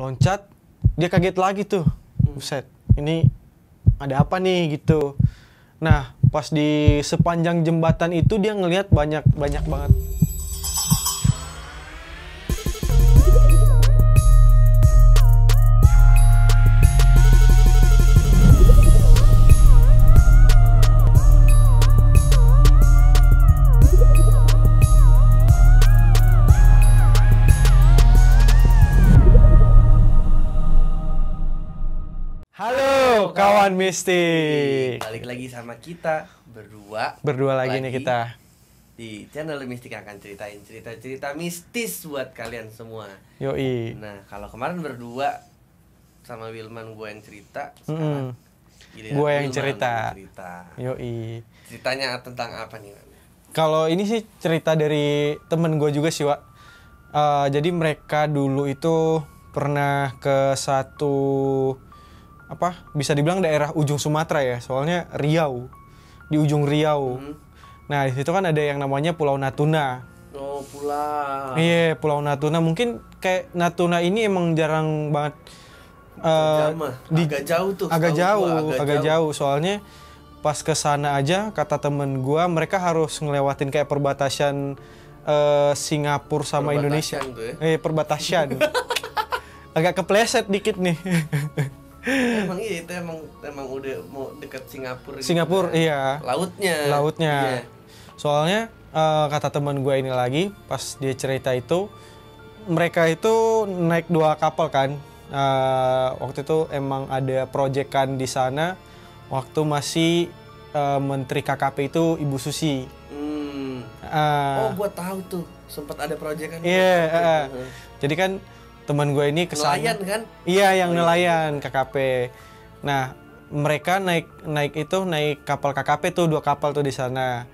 loncat, dia kaget lagi tuh. Buset, ini ada apa nih gitu. Nah, pas di sepanjang jembatan itu dia ngelihat banyak banget. Halo kawan mistik. Balik lagi sama kita berdua. Berdua lagi nih kita. Di channel Mistik akan ceritain cerita-cerita mistis buat kalian semua. Yoi. Nah, kalau kemarin berdua sama Wilman gue yang cerita, sekarang gue yang cerita. Yoi. Ceritanya tentang apa nih, Man? Kalau ini sih cerita dari temen gue juga sih, Wak. Jadi mereka dulu itu pernah ke satu bisa dibilang daerah ujung Sumatera ya, soalnya Riau, di ujung Riau. Nah di situ kan ada yang namanya Pulau Natuna. Oh, pulau. Iya, Pulau Natuna. Mungkin kayak Natuna ini emang jarang banget. Agak jauh tuh. Agak jauh. Soalnya pas ke sana aja kata temen gua, mereka harus ngelewatin kayak perbatasan Singapura sama Indonesia. Tuh ya? Perbatasan. Agak kepleset dikit nih. Emang iya, itu emang udah mau dekat Singapura. Singapura gitu, iya. Lautnya. Iya. Soalnya kata teman gue ini lagi pas dia cerita itu, mereka itu naik 2 kapal kan. Waktu itu emang ada proyekan di sana waktu masih Menteri KKP itu Ibu Susi. Gue tahu tuh sempat ada proyekan. Iya. Jadi kan teman gue ini kesana. Nelayan kan? Iya, yang nelayan KKP. Nah, mereka naik kapal KKP tuh, 2 kapal tuh di sana.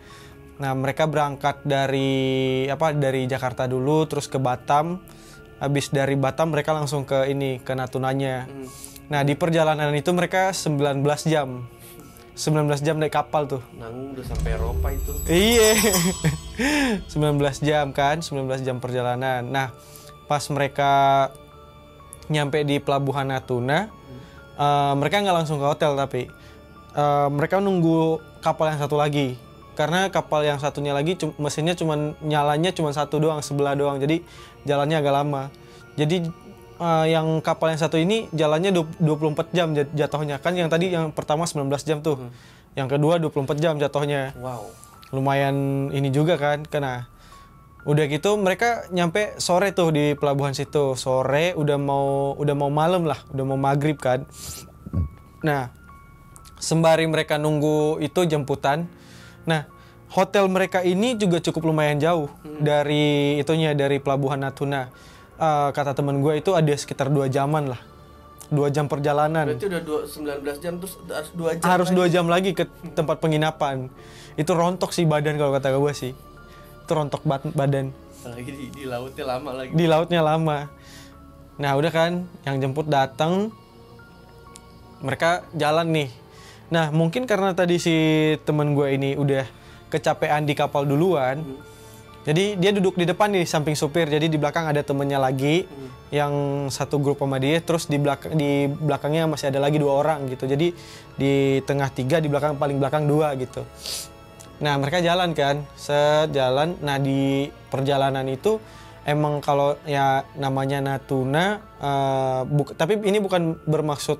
Nah, mereka berangkat dari Jakarta dulu, terus ke Batam. Habis dari Batam mereka langsung ke Natunanya. Nah, di perjalanan itu mereka 19 jam. 19 jam naik kapal tuh. Nanggung udah sampai Eropa itu. Iya. 19 jam kan, 19 jam perjalanan. Nah, pas mereka nyampe di Pelabuhan Natuna, mereka nggak langsung ke hotel, tapi mereka nunggu kapal yang satu lagi. Karena kapal yang satunya lagi mesinnya nyalanya cuma satu doang, sebelah doang. Jadi jalannya agak lama. Jadi yang kapal yang satu ini jalannya 24 jam jatuhnya. Kan yang tadi yang pertama 19 jam tuh. Yang kedua 24 jam jatuhnya. Wow. Lumayan ini juga kan, karena udah gitu mereka nyampe sore tuh di pelabuhan situ. Sore udah mau malam lah, udah mau maghrib kan. Nah, sembari mereka nunggu itu jemputan. Nah, hotel mereka ini juga cukup lumayan jauh dari pelabuhan Natuna. Kata temen gue itu ada sekitar 2 jaman lah. 2 jam perjalanan. Berarti udah 19 jam terus harus 2 jam. Harus 2 jam lagi ke tempat penginapan. Itu rontok sih badan kalau kata gue sih. Itu rontok badan. Lagi di lautnya lama lagi. Di lautnya lama. Nah udah kan, yang jemput datang, mereka jalan nih. Nah mungkin karena tadi si temen gue ini udah kecapean di kapal duluan, jadi dia duduk di depan nih samping supir. Jadi di belakang ada temennya lagi yang satu grup sama dia. Terus di belakangnya masih ada lagi 2 orang gitu. Jadi di tengah 3, di belakang paling belakang 2 gitu. Nah mereka jalan kan, jalan. Nah di perjalanan itu emang kalau ya namanya Natuna, tapi ini bukan bermaksud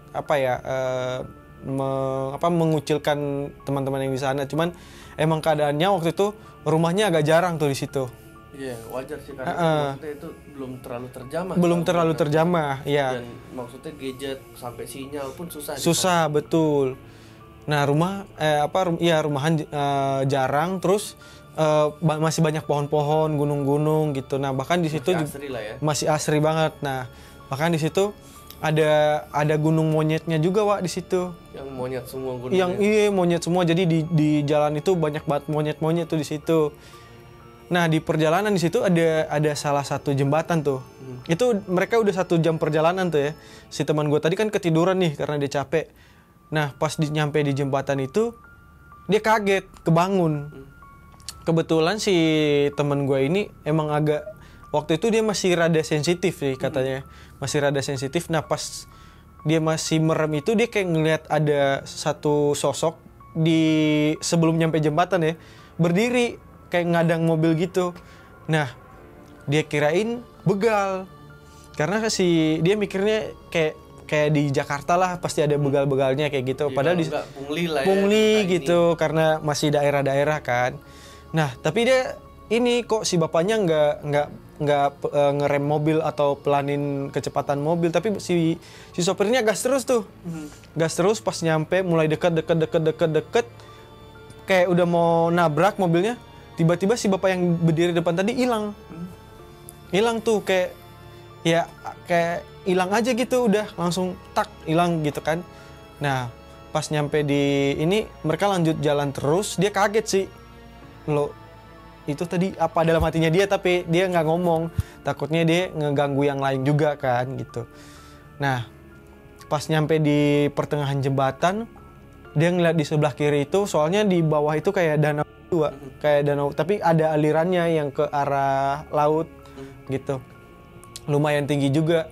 mengucilkan teman-teman yang di sana. Cuman emang keadaannya waktu itu rumahnya agak jarang tuh di situ. Iya, wajar sih karena maksudnya itu belum terlalu terjamah. Belum terlalu terjamah, ya. Dan maksudnya gadget sampai sinyal pun susah. Susah, betul. Nah rumahan jarang, terus masih banyak pohon-pohon, gunung-gunung gitu. Nah bahkan di situ masih asri banget. Nah bahkan di situ ada gunung monyetnya juga, Wak, di situ. Yang monyet semua gunungnya. Iya, monyet semua. Jadi di jalan itu banyak banget monyet-monyet tuh di situ. Nah di perjalanan di situ ada salah satu jembatan tuh. Itu mereka udah 1 jam perjalanan tuh ya. Si teman gue tadi kan ketiduran nih karena dia capek. Nah pas nyampe di jembatan itu dia kaget, kebangun. Kebetulan si teman gue ini emang agak waktu itu dia masih rada sensitif sih katanya, masih rada sensitif. Nah pas dia masih merem itu dia kayak ngelihat ada satu sosok di sebelum nyampe jembatan ya, berdiri kayak ngadang mobil gitu. Nah dia kirain begal, karena dia mikirnya kayak di Jakarta lah pasti ada begal-begalnya kayak gitu. Padahal di pungli lah ya, pungli gitu karena masih daerah-daerah kan. Nah tapi dia ini kok si bapaknya nggak ngerem mobil atau pelanin kecepatan mobil, tapi si sopirnya gas terus tuh, gas terus. Pas nyampe mulai deket kayak udah mau nabrak mobilnya, tiba-tiba si bapak yang berdiri depan tadi hilang tuh, kayak hilang aja gitu, udah langsung tak hilang gitu kan. Nah pas nyampe di ini mereka lanjut jalan terus, dia kaget sih, lo itu tadi apa dalam hatinya dia, tapi dia nggak ngomong, takutnya dia ngeganggu yang lain juga kan gitu. Nah pas nyampe di pertengahan jembatan, dia ngeliat di sebelah kiri itu, soalnya di bawah itu kayak danau dua, kayak danau tapi ada alirannya yang ke arah laut gitu, lumayan tinggi juga.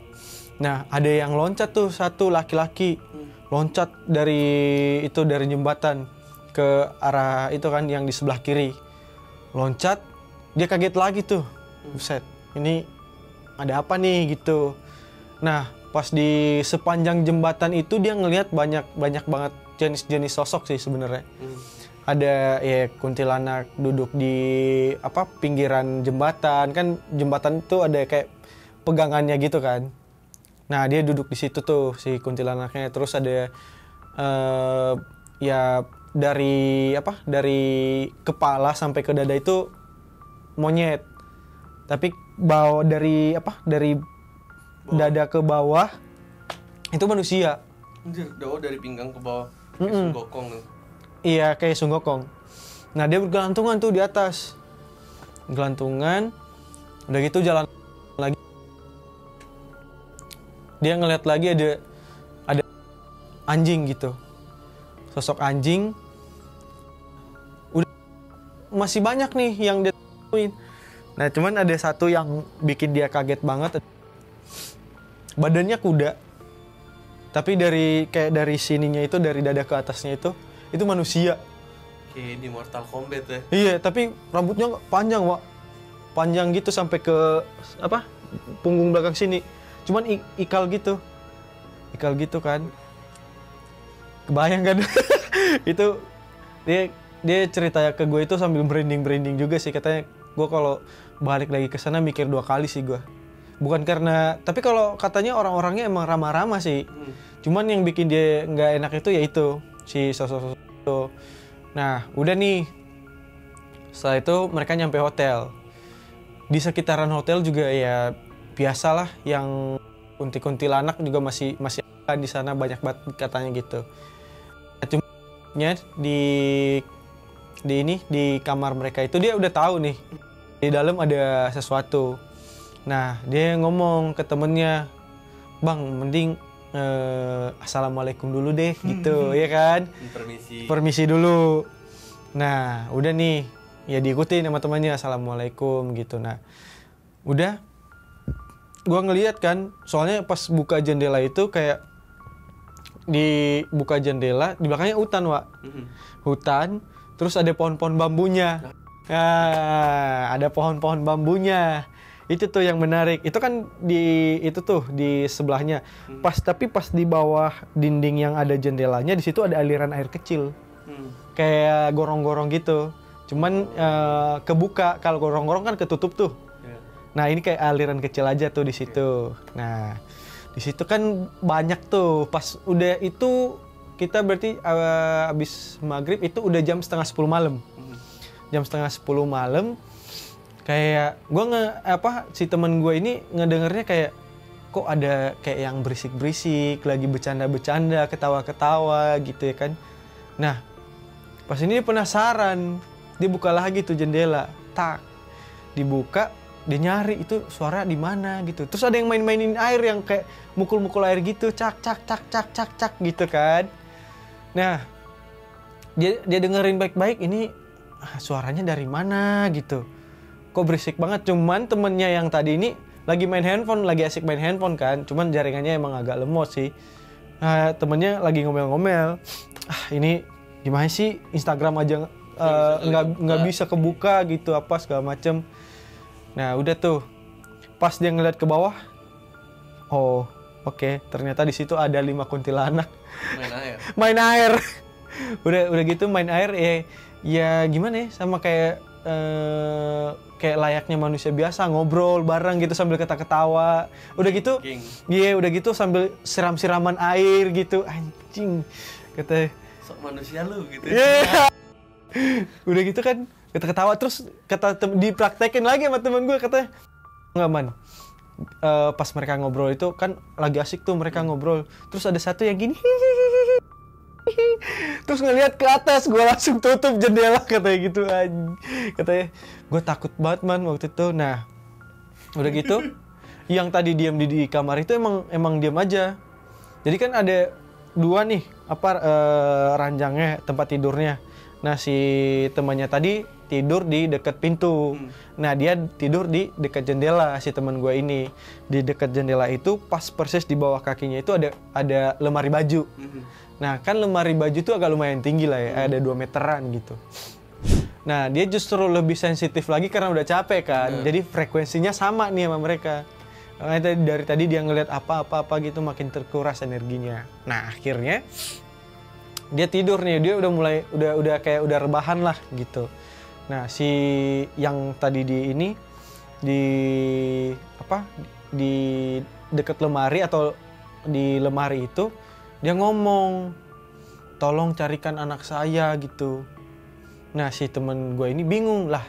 Nah ada yang loncat tuh, satu laki-laki loncat dari jembatan ke arah itu kan yang di sebelah kiri, loncat. Dia kaget lagi tuh, buset ini ada apa nih gitu. Nah pas di sepanjang jembatan itu dia ngelihat banyak banget jenis-jenis sosok sih sebenarnya. Ada ya kuntilanak duduk di pinggiran jembatan, kan jembatan itu ada kayak pegangannya gitu kan. Nah dia duduk di situ tuh si kuntilanaknya. Terus ada ya dari kepala sampai ke dada itu monyet, tapi dari dada ke bawah itu manusia. Dari pinggang ke bawah kayak sunggokong tuh. Iya kayak sunggokong. Nah dia bergelantungan tuh di atas, gelantungan. Udah gitu jalan lagi, dia ngeliat lagi ada anjing gitu, sosok anjing. Udah masih banyak nih yang dia temuin. Nah cuman ada satu yang bikin dia kaget banget. Badannya kuda, tapi dari sininya itu, dari dada ke atasnya itu manusia. Kayak di Mortal Kombat ya. Iya, tapi rambutnya panjang, Wak. Panjang gitu sampai ke punggung belakang sini. Cuman ikal gitu. Ikal gitu kan. Kebayang kan? Itu dia cerita ke gue itu sambil merinding juga sih, katanya gue kalau balik lagi ke sana mikir 2 kali sih gue. Bukan karena, tapi kalau katanya orang-orangnya emang ramah-ramah sih. Cuman yang bikin dia nggak enak itu ya itu si sosok itu. Nah udah nih, setelah itu mereka nyampe hotel. Di sekitaran hotel juga ya biasalah, yang kuntilanak juga masih ada di sana, banyak banget katanya gitu. Cuma di kamar mereka itu dia udah tahu nih di dalam ada sesuatu. Nah dia ngomong ke temennya, bang mending assalamualaikum dulu deh gitu ya kan, permisi dulu. Nah udah nih ya diikutin sama temannya, assalamualaikum gitu. Nah udah gua ngeliat kan, soalnya pas buka jendela itu kayak dibuka jendela, di belakangnya hutan, Wak. Hutan, terus ada pohon-pohon bambunya. Nah, ada pohon-pohon bambunya. Itu tuh yang menarik. Itu kan di sebelahnya. Tapi pas di bawah dinding yang ada jendelanya, di situ ada aliran air kecil. Kayak gorong-gorong gitu. Cuman kebuka. Kalau gorong-gorong kan ketutup tuh. Nah, ini kayak aliran kecil aja tuh di situ. Nah, di situ kan banyak tuh. Pas udah itu kita berarti abis maghrib itu udah jam 9:30 malam. Jam 9:30 malam. Kayak gue si temen gue ini ngedengernya kayak kok ada kayak yang berisik-berisik, lagi bercanda-bercanda, ketawa-ketawa gitu ya kan. Nah, pas ini dia penasaran, dia buka lagi tuh jendela, tak dibuka, dia nyari itu suara di mana gitu. Terus ada yang main-mainin air, yang kayak mukul-mukul air gitu, cak gitu kan. Nah, dia dengerin baik-baik, ini suaranya dari mana gitu. kok berisik banget. Cuman temennya yang tadi ini lagi main handphone, lagi asik main handphone kan. Cuman jaringannya emang agak lemot sih. Nah, temennya lagi ngomel-ngomel. Ini gimana sih Instagram aja nggak bisa kebuka gitu apa segala macem. Nah udah tuh pas dia ngeliat ke bawah, oh oke, ternyata di situ ada 5 kuntilanak main air. udah gitu main air ya gimana ya, sama kayak layaknya manusia biasa, ngobrol bareng gitu sambil ketawa. Udah gitu, udah gitu sambil siram-siraman air gitu, anjing kata sok manusia lu gitu. Udah gitu kan ketawa terus dipraktekin lagi sama temen gue, katanya nggak man, pas mereka ngobrol itu kan lagi asik tuh mereka ngobrol, terus ada satu yang gini terus ngelihat ke atas, gue langsung tutup jendela katanya gitu. Katanya gue takut banget man waktu itu. Nah udah gitu yang tadi diam di kamar itu emang diam aja. Jadi kan ada 2 nih ranjangnya tempat tidurnya. Nah si temannya tadi tidur di dekat pintu. Nah dia tidur di dekat jendela, si teman gue ini. Di dekat jendela itu pas persis di bawah kakinya itu ada lemari baju. Nah kan lemari baju itu agak lumayan tinggi lah ya, ada 2 meteran gitu. Nah dia justru lebih sensitif lagi karena udah capek kan. Jadi frekuensinya sama nih sama mereka. Makanya dari tadi dia ngeliat apa-apa gitu makin terkuras energinya. Nah akhirnya dia tidur nih, dia udah mulai udah rebahan lah gitu. Nah si yang tadi di dekat lemari atau di lemari itu dia ngomong, tolong carikan anak saya gitu. Nah si temen gue ini bingung lah,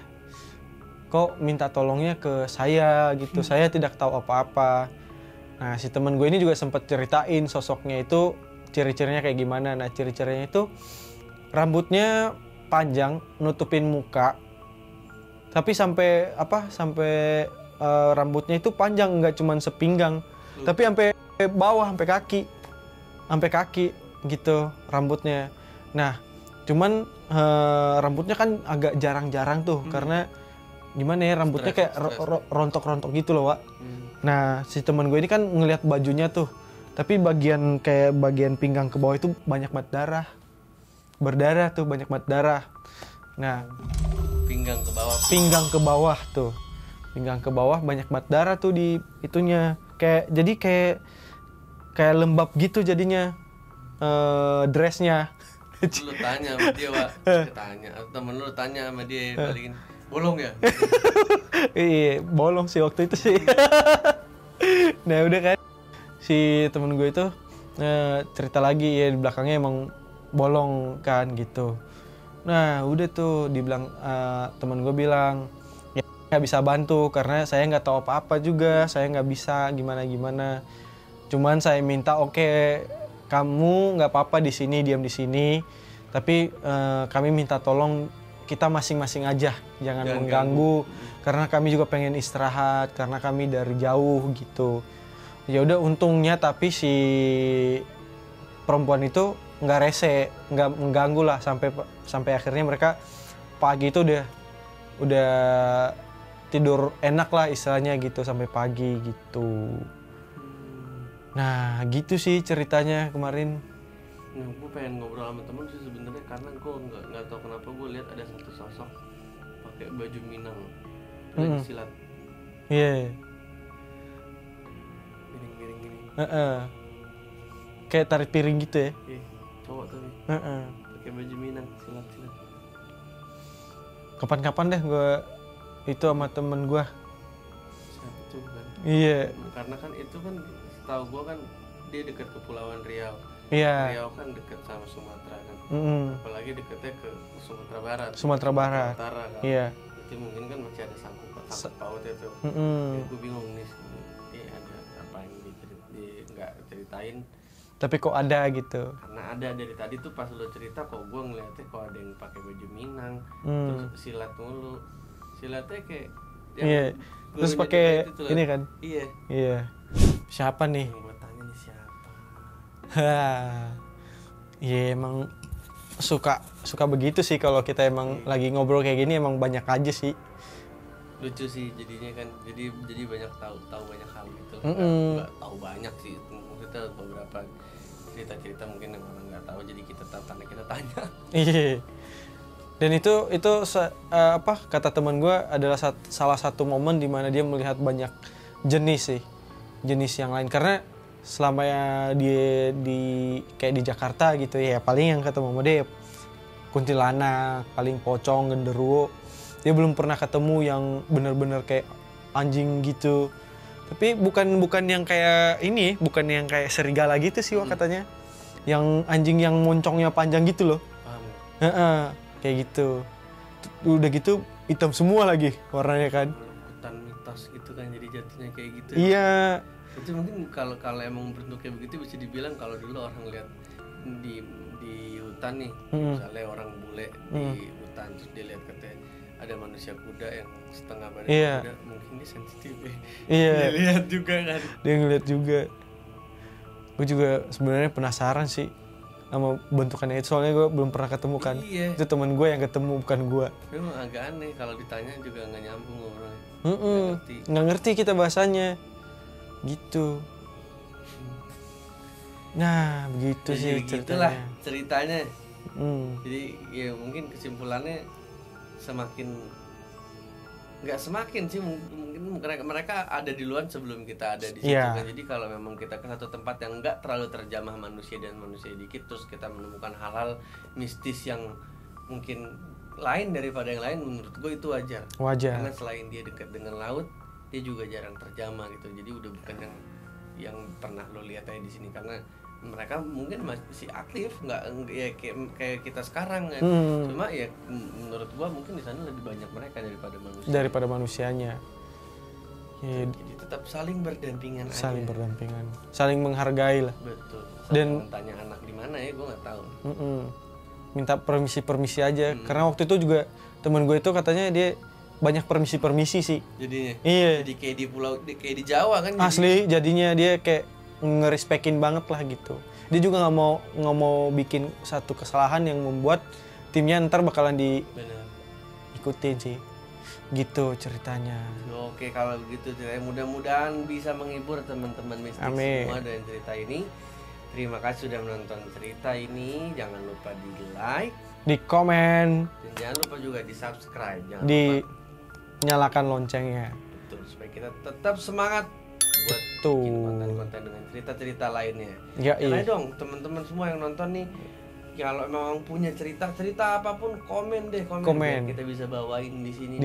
kok minta tolongnya ke saya gitu, saya tidak tahu apa-apa. Nah si temen gue ini juga sempat ceritain sosoknya itu, ciri-cirinya kayak gimana. Nah ciri-cirinya itu rambutnya panjang nutupin muka, tapi sampai rambutnya itu panjang, nggak cuman sepinggang, tapi sampai bawah, sampai kaki gitu rambutnya. Nah cuman rambutnya kan agak jarang-jarang tuh karena gimana ya, rambutnya kayak rontok-rontok gitu loh Wak. Nah si teman gue ini kan ngelihat bajunya tuh, tapi bagian pinggang ke bawah itu banyak banget darah, berdarah tuh, banyak banget darah. Nah pinggang ke bawah banyak banget darah tuh di itunya, kayak lembab gitu jadinya dressnya. Lu tanya sama dia Wak, temen lu tanya sama dia, balikin bolong ya? Iya bolong sih waktu itu sih. Nah udah kan si temen gue itu cerita lagi ya, di belakangnya emang bolong kan gitu. Nah udah tuh dibilang, temen gue bilang ya nggak bisa bantu karena saya nggak tahu apa-apa juga, saya nggak bisa gimana. Cuman saya minta oke, kamu nggak apa-apa di sini, diam di sini, tapi kami minta tolong kita masing-masing aja, jangan mengganggu karena kami juga pengen istirahat karena kami dari jauh gitu. Ya udah untungnya tapi si perempuan itu nggak rese, nggak mengganggu lah sampai akhirnya mereka pagi itu udah tidur enak lah istilahnya gitu sampai pagi gitu. Nah gitu sih ceritanya kemarin. Nah gue pengen ngobrol sama temen sih sebenarnya, karena gue nggak tahu kenapa gue lihat ada satu sosok pakai baju Minang lagi silat. Iya. Miring gini. Kayak tarik piring gitu ya. Iya, cowok tuh nih. Pakai baju Minang silat. Kapan-kapan deh gue itu sama temen gue. Satu kan. Iya. Karena kan itu kan setahu gue kan dia dekat Kepulauan Riau. Iya. Riau kan dekat sama Sumatera kan. Apalagi dekatnya ke Sumatera Barat. Sumatera Barat. Utara kan. Iya. Itu mungkin kan masih ada sangkut pautnya tuh. Ya, gue bingung nih, ada apa yang nggak ceritain. Tapi kok ada gitu. Karena ada dari tadi tuh pas lo cerita kok gue ngeliatnya kok ada yang pakai baju Minang, terus silat mulu. Silatnya kayak iya. Terus pakai ini kan? Iya. Siapa nih? Yang gue tanya nih siapa? Iya emang suka begitu sih kalau kita emang lagi ngobrol kayak gini, emang banyak aja sih. lucu sih jadinya kan, jadi banyak tahu banyak hal gitu. Nggak tahu banyak sih, kita beberapa cerita mungkin yang orang nggak tahu, jadi kita tahu karena kita tanya. Iya. Dan itu kata teman gue adalah salah satu momen di mana dia melihat banyak jenis yang lain, karena selama dia kayak di Jakarta gitu ya, paling yang ketemu sama dia kuntilanak, paling pocong, genderuwo. Dia belum pernah ketemu yang benar-benar kayak anjing gitu. Tapi bukan yang kayak ini, bukan yang kayak serigala gitu sih katanya. Yang anjing yang moncongnya panjang gitu loh. Paham. Kayak gitu. Udah gitu hitam semua lagi warnanya kan. Hutan mitos gitu kan, jadi jatuhnya kayak gitu. Iya. Itu mungkin kalau emang bentuknya begitu bisa dibilang kalau dulu orang lihat di hutan nih, misalnya orang bule di hutan terus dia lihat katanya ada manusia kuda yang setengah badan kuda, mungkin dia sensitif ya. Iya. Dia lihat juga kan. Dia ngeliat juga. Gue juga sebenarnya penasaran sih sama bentukannya itu, soalnya gue belum pernah ketemu kan. Iya. Itu temen gue yang ketemu, bukan gue. Memang agak aneh kalau ditanya juga nggak nyambung ngobrolnya. Nggak ngerti kita bahasanya gitu. Nah begitu Jadi sih begitulah ceritanya. ceritanya. Jadi ya mungkin kesimpulannya nggak semakin sih, mungkin mereka ada di luar sebelum kita ada di situ kan. Jadi kalau memang kita ke satu tempat yang nggak terlalu terjamah manusia dan manusia dikit, terus kita menemukan hal-hal mistis yang mungkin lain daripada yang lain, menurut gue itu wajar. Karena selain dia dekat dengan laut, dia juga jarang terjamah gitu. Jadi udah bukan yang pernah lo lihat aja di sini, karena mereka mungkin masih aktif, nggak ya kayak kita sekarang kan. Cuma ya menurut gua mungkin di sana lebih banyak mereka daripada manusianya. Ya, jadi tetap saling berdampingan saling menghargai lah. Betul. Dan tanya anak di mana ya, gua nggak tahu. Minta permisi aja, karena waktu itu juga temen gue itu katanya dia banyak permisi sih jadinya. Iya, jadi kayak di pulau, kayak di Jawa kan asli. Jadinya dia kayak ngerespekin banget lah gitu. Dia juga nggak mau bikin satu kesalahan yang membuat timnya ntar bakalan diikutin sih. Gitu ceritanya. Oke, kalau begitu mudah-mudahan bisa menghibur teman-teman mistis semua dengan cerita ini. Terima kasih sudah menonton cerita ini. Jangan lupa di like, di komen, dan jangan lupa juga di subscribe. Jangan lupa nyalakan loncengnya. Betul, supaya kita tetap semangat buat bikin konten-konten dengan cerita-cerita lainnya. Jangan dong teman-teman semua yang nonton nih, kalau memang punya cerita apapun, komen deh. Kita bisa bawain di sini.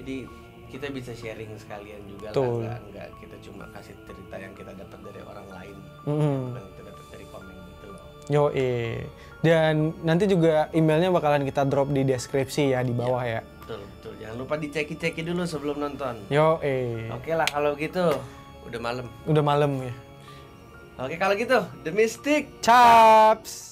Jadi kita bisa sharing sekalian juga lah, nggak kita cuma kasih cerita yang kita dapat dari orang lain, bukan kita dapat dari komen gitu loh. Dan nanti juga emailnya bakalan kita drop di deskripsi ya, di bawah ya. Betul. Jangan lupa diceki dulu sebelum nonton. Oke lah kalau gitu. Udah malam ya. Oke kalau gitu, The Mystic Chaps.